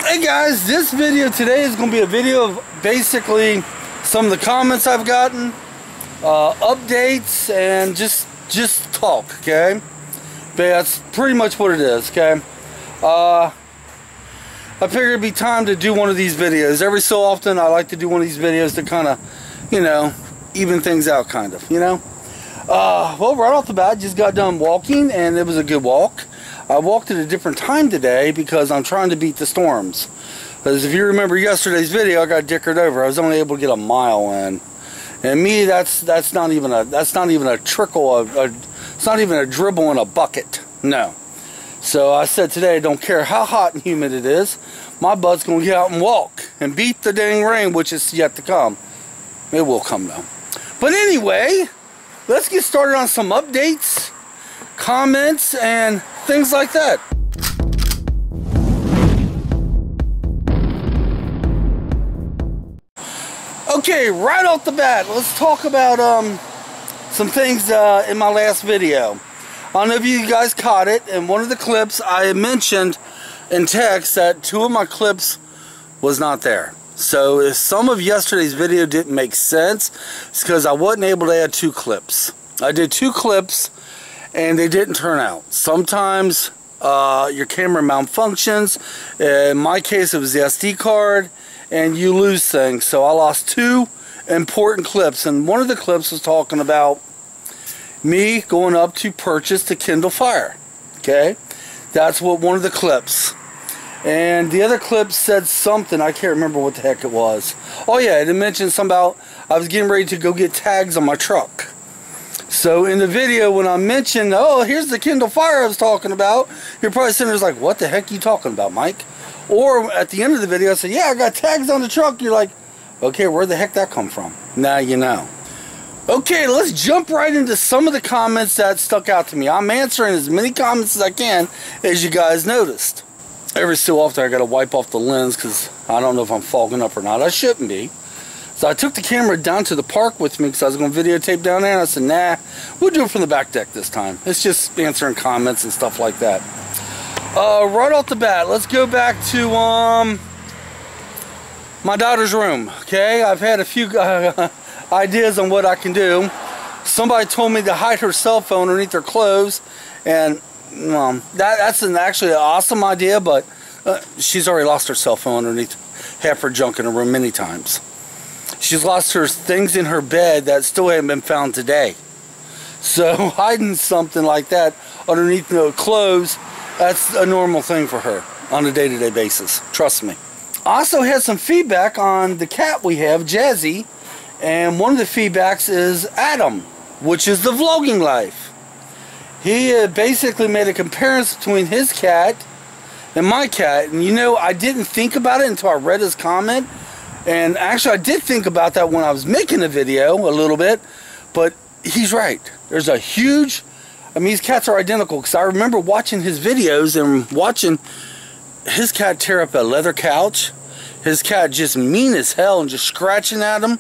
Hey guys, this video today is going to be a video of basically some of the comments I've gotten, updates, and just talk, okay? But that's pretty much what it is, okay? I figured it'd be time to do one of these videos. Every so often I like to do one of these videos to kind of, you know, even things out kind of, you know? Well, right off the bat, I just got done walking and it was a good walk. I walked at a different time today because I'm trying to beat the storms. Because if you remember yesterday's video, I got dickered over. I was only able to get a mile in, and me, that's not even a trickle of it's not even a dribble in a bucket. No. So I said today, I don't care how hot and humid it is, my butt's gonna get out and walk and beat the dang rain, which is yet to come. It will come though. But anyway, let's get started on some updates, comments, and things like that. Okay, right off the bat, let's talk about some things in my last video. I don't know if you guys caught it. In one of the clips, I mentioned in text that two of my clips was not there. So if some of yesterday's video didn't make sense, it's because I wasn't able to add two clips. I did two clips and they didn't turn out. Sometimes your camera malfunctions. In my case, it was the SD card, and you lose things. So I lost two important clips, and one of the clips was talking about me going up to purchase the Kindle Fire. Okay, that's what one of the clips. And the other clip said something, I can't remember what the heck it was. Oh yeah, it mentioned something about I was getting ready to go get tags on my truck. So in the video, when I mentioned, oh, here's the Kindle Fire I was talking about, you're probably sitting there like, what the heck are you talking about, Mike? Or at the end of the video, I said, yeah, I got tags on the truck. You're like, okay, where the heck that come from? Now you know. Okay, let's jump right into some of the comments that stuck out to me. I'm answering as many comments as I can, as you guys noticed. Every so often, I got to wipe off the lens because I don't know if I'm fogging up or not. I shouldn't be. So I took the camera down to the park with me because I was going to videotape down there, and I said, nah, we'll do it from the back deck this time. It's just answering comments and stuff like that. Right off the bat, let's go back to my daughter's room. Okay, I've had a few ideas on what I can do. Somebody told me to hide her cell phone underneath her clothes, and that's actually an awesome idea, but she's already lost her cell phone underneath half her junk in her room many times. She's lost her things in her bed that still haven't been found today. So hiding something like that underneath the clothes, that's a normal thing for her on a day-to-day basis. Trust me. I also had some feedback on the cat we have, Jazzy, and one of the feedbacks is Adam, which is the vlogging life. He basically made a comparison between his cat and my cat, and you know, I didn't think about it until I read his comment. And actually, I did think about that when I was making the video a little bit, but he's right. There's a huge, I mean, these cats are identical, because I remember watching his videos and watching his cat tear up a leather couch. His cat just mean as hell and just scratching at him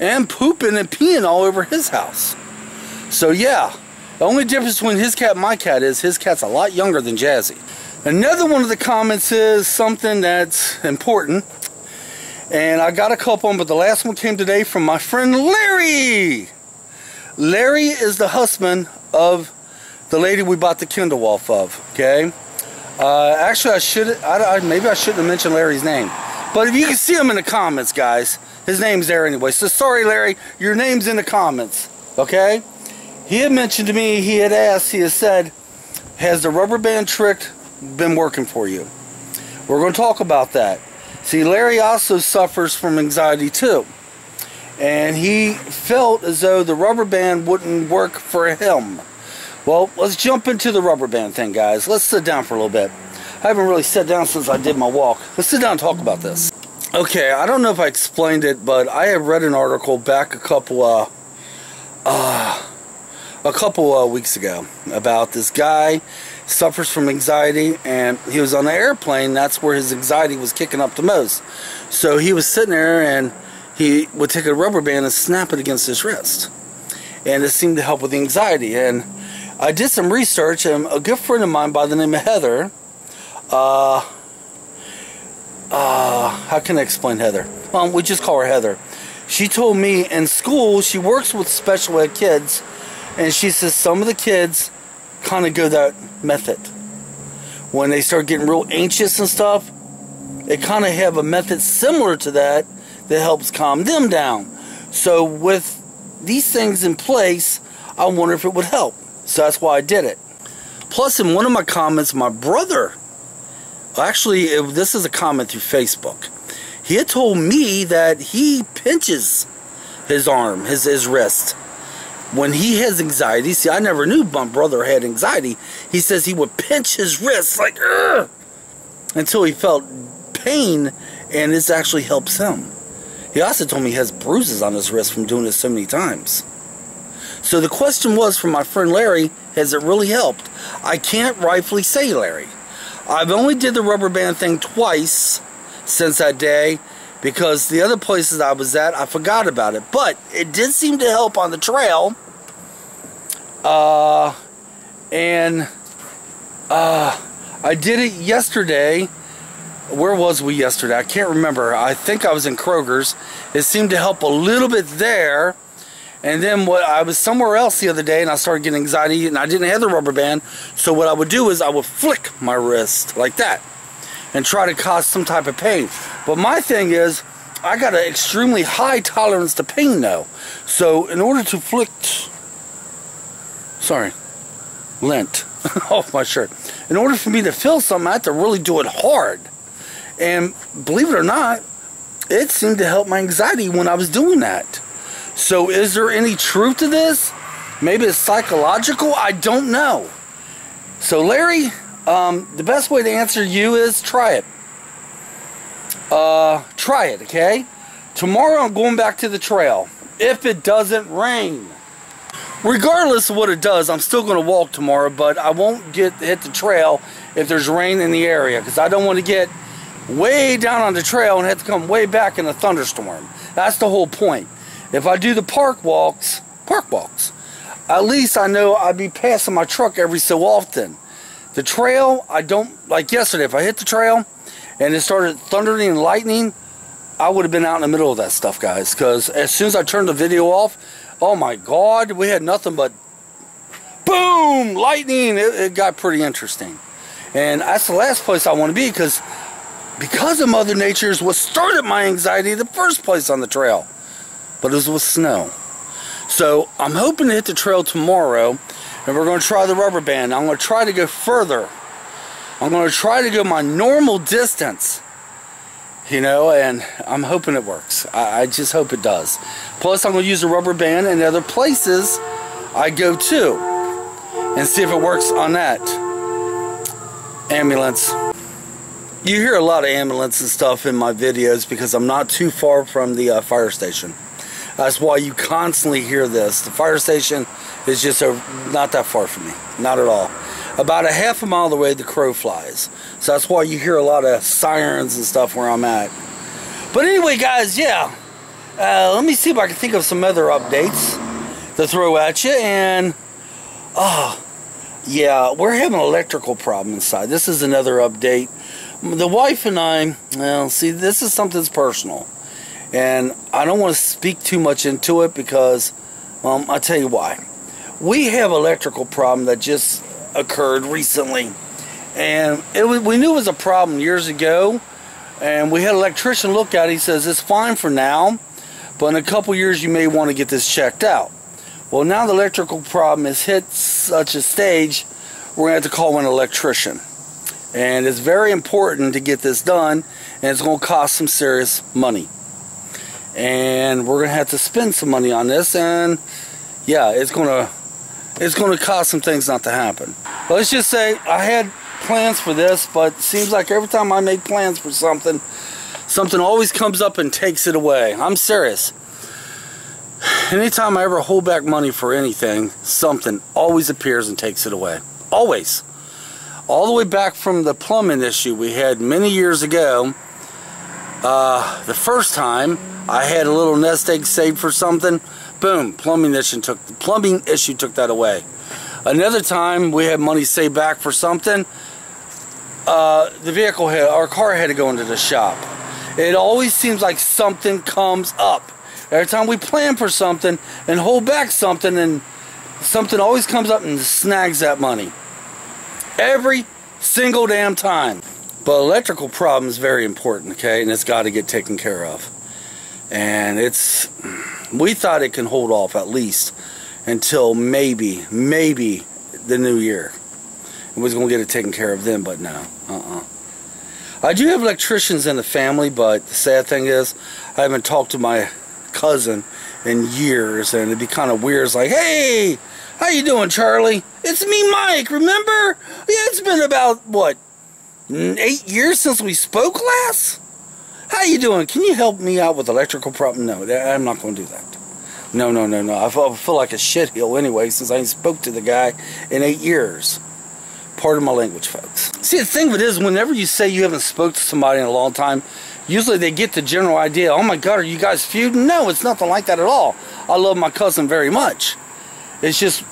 and pooping and peeing all over his house. So yeah, the only difference between his cat and my cat is his cat's a lot younger than Jazzy. Another one of the comments is something that's important. And I got a couple of them, but the last one came today from my friend Larry. Larry is the husband of the lady we bought the Kindle off of, okay? Actually, maybe I shouldn't have mentioned Larry's name. But if you can see him in the comments, guys, his name's there anyway. So sorry, Larry, your name's in the comments, okay? He had mentioned to me, he had asked, he had said, has the rubber band trick been working for you? We're going to talk about that. See, Larry also suffers from anxiety too, and he felt as though the rubber band wouldn't work for him. Well, let's jump into the rubber band thing, guys. Let's sit down for a little bit. I haven't really sat down since I did my walk. Let's sit down and talk about this. Okay, I don't know if I explained it, but I had read an article back a couple weeks ago about this guy suffers from anxiety, and he was on an airplane. That's where his anxiety was kicking up the most. So he was sitting there and he would take a rubber band and snap it against his wrist, and it seemed to help with the anxiety. And I did some research, and a good friend of mine by the name of Heather can explain Heather. We just call her Heather. She told me in school, she works with special ed kids, and she says some of the kids kind of go that method. When they start getting real anxious and stuff, they kind of have a method similar to that helps calm them down. So with these things in place, I wonder if it would help. So that's why I did it. Plus, in one of my comments, my brother, actually, this is a comment through Facebook. He had told me that he pinches his arm, his wrist, when he has anxiety. See, I never knew my brother had anxiety. He says he would pinch his wrist like, ugh, until he felt pain, and this actually helps him. He also told me he has bruises on his wrist from doing this so many times. So the question was from my friend Larry, has it really helped? I can't rightfully say, Larry. I've only did the rubber band thing twice since that day, because the other places I was at, I forgot about it. But it did seem to help on the trail. I did it yesterday. Where was we yesterday? I can't remember. I think I was in Kroger's. It seemed to help a little bit there. And then I was somewhere else the other day, and I started getting anxiety, and I didn't have the rubber band. So what I would do is I would flick my wrist like that and try to cause some type of pain. But my thing is, I got an extremely high tolerance to pain now. So in order to flick, lint off my shirt. In order for me to feel something, I have to really do it hard. And believe it or not, it seemed to help my anxiety when I was doing that. So is there any truth to this? Maybe it's psychological? I don't know. So Larry, the best way to answer you is try it. Try it, okay? Tomorrow I'm going back to the trail. If it doesn't rain. Regardless of what it does, I'm still going to walk tomorrow, but I won't hit the trail if there's rain in the area, because I don't want to get way down on the trail and have to come way back in a thunderstorm. That's the whole point. If I do the park walks, at least I know I'd be passing my truck every so often. The trail, I don't, like yesterday, if I hit the trail and it started thundering and lightning, I would have been out in the middle of that stuff, guys, because as soon as I turned the video off, oh my God, we had nothing but boom, lightning. It got pretty interesting. And that's the last place I want to be, because of Mother Nature is what started my anxiety in the first place on the trail. But it was with snow. So I'm hoping to hit the trail tomorrow, and we're going to try the rubber band. I'm going to try to go further. I'm going to try to go my normal distance, you know, and I'm hoping it works. I just hope it does. Plus, I'm going to use the rubber band in other places I go to and see if it works on that. Ambulance. You hear a lot of ambulance and stuff in my videos because I'm not too far from the fire station. That's why you constantly hear this. The fire station is just not that far from me. Not at all. About a half a mile away the crow flies. So that's why you hear a lot of sirens and stuff where I'm at. But anyway, guys, yeah. Let me see if I can think of some other updates to throw at you. And, yeah, we're having an electrical problem inside. This is another update. The wife and I, well, see, this is something that's personal. And I don't want to speak too much into it because, I'll tell you why. We have an electrical problem that just occurred recently. And we knew it was a problem years ago. And we had an electrician look at it. He says, it's fine for now, but in a couple years you may want to get this checked out. Well, now the electrical problem has hit such a stage, we're going to have to call in an electrician. And it's very important to get this done, and it's going to cost some serious money. And we're going to have to spend some money on this, and yeah, it's going to cost some things not to happen. But let's just say I had plans for this, but it seems like every time I make plans for something, something always comes up and takes it away. I'm serious. Anytime I ever hold back money for anything, something always appears and takes it away. Always. All the way back from the plumbing issue we had many years ago. The first time I had a little nest egg saved for something, boom, plumbing issue took that away. Another time we had money saved back for something, our car had to go into the shop. It always seems like something comes up. Every time we plan for something and hold back something, and something always comes up and snags that money. Every single damn time. But electrical problem is very important, okay? And it's got to get taken care of. And we thought it can hold off at least until maybe the new year. We was going to get it taken care of then, but no. I do have electricians in the family, but the sad thing is I haven't talked to my cousin in years, and it'd be kind of weird. It's like, hey, how you doing, Charlie? It's me, Mike, remember? Yeah, it's been about, what, 8 years since we spoke last? How you doing? Can you help me out with electrical problem? No, I'm not going to do that. No. I feel like a shitheel anyway, since I ain't spoke to the guy in 8 years. Pardon my language, folks. See, the thing of it is, whenever you say you haven't spoke to somebody in a long time, usually they get the general idea, oh my God, are you guys feuding? No, it's nothing like that at all. I love my cousin very much. It's just,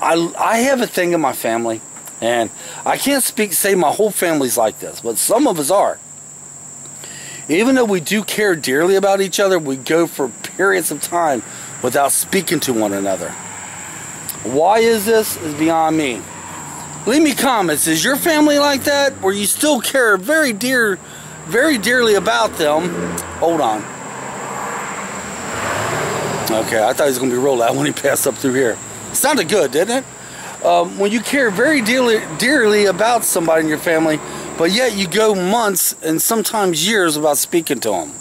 I have a thing in my family, and I can't say my whole family's like this, but some of us are. Even though we do care dearly about each other, we go for periods of time without speaking to one another. Why is this? Is beyond me. Leave me comments. Is your family like that, where you still care very dearly about them? Hold on. Okay, I thought he was going to be real loud when he passed up through here. Sounded good, didn't it? When you care very dearly about somebody in your family, but yet you go months and sometimes years without speaking to them.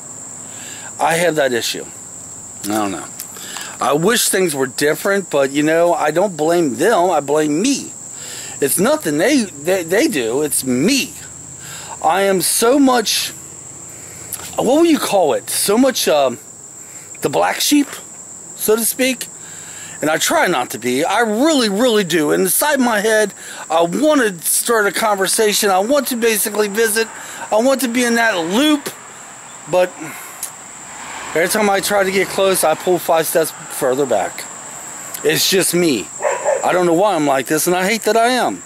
I have that issue. I don't know. I wish things were different, but you know, I don't blame them. I blame me. It's nothing they do. It's me. I am so much, what will you call it? So much the black sheep, so to speak. And I try not to be. I really do. And inside my head, I want to start a conversation. I want to basically visit. I want to be in that loop. But every time I try to get close, I pull 5 steps further back. It's just me. I don't know why I'm like this, and I hate that I am.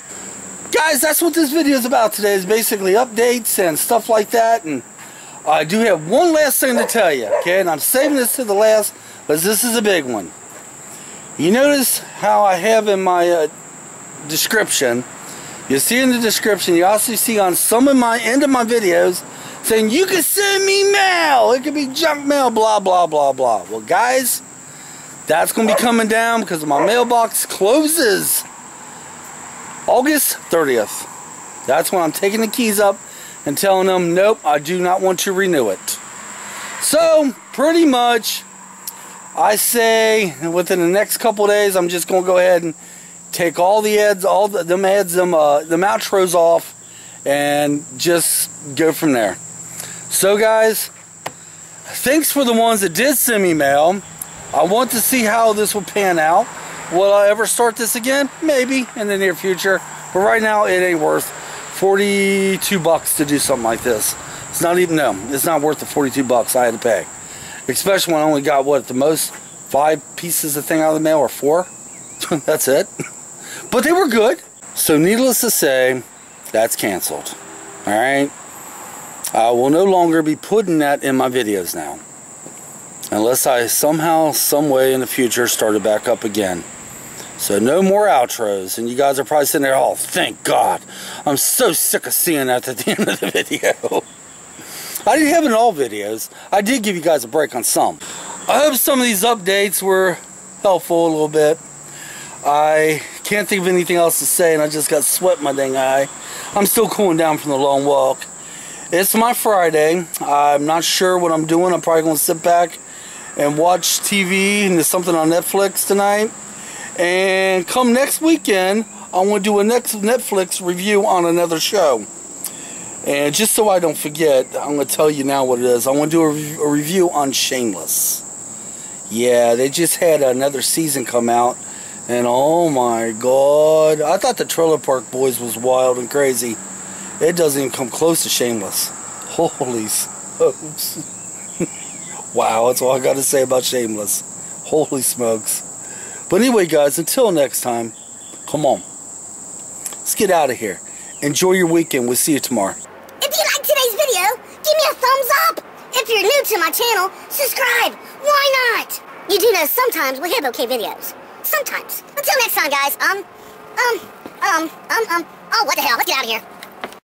Guys, that's what this video is about today, is basically updates and stuff like that. And I do have one last thing to tell you, okay? And I'm saving this to the last, because this is a big one. You notice how I have in my description, you see in the description, you also see on some of my end of my videos, saying you can send me mail. It could be junk mail, blah, blah, blah, blah. Well, guys, that's going to be coming down because my mailbox closes August 30th. That's when I'm taking the keys up and telling them, nope, I do not want to renew it. So, pretty much, I say within the next couple of days, I'm just going to go ahead and take all the ads, them outros off, and just go from there. So guys, thanks for the ones that did send me mail. I want to see how this will pan out. Will I ever start this again? Maybe in the near future. But right now, it ain't worth $42 to do something like this. It's not even, no, it's not worth the $42 I had to pay. Especially when I only got, what, at the most 5 pieces of thing out of the mail, or 4? That's it. But they were good. So needless to say, that's canceled. Alright? I will no longer be putting that in my videos now. Unless I somehow, some way in the future start it back up again. So no more outros. And you guys are probably sitting there, oh, thank God. I'm so sick of seeing that at the end of the video. I didn't have it in all videos. I did give you guys a break on some. I hope some of these updates were helpful a little bit. I can't think of anything else to say, and I just got sweat in my dang eye. I'm still cooling down from the long walk. It's my Friday. I'm not sure what I'm doing. I'm probably going to sit back and watch TV and there's something on Netflix tonight. And come next weekend, I want to do a next Netflix review on another show. And just so I don't forget, I'm going to tell you now what it is. I want to do a review on Shameless. Yeah, they just had another season come out. And oh my God. I thought the Trailer Park Boys was wild and crazy. It doesn't even come close to Shameless. Holy smokes. Wow, that's all I got to say about Shameless. Holy smokes. But anyway, guys, until next time, come on. Let's get out of here. Enjoy your weekend. We'll see you tomorrow. If you liked today's video, give me a thumbs up. If you're new to my channel, subscribe. Why not? You do know sometimes we have okay videos. Sometimes. Until next time, guys. Oh, what the hell? Let's get out of here.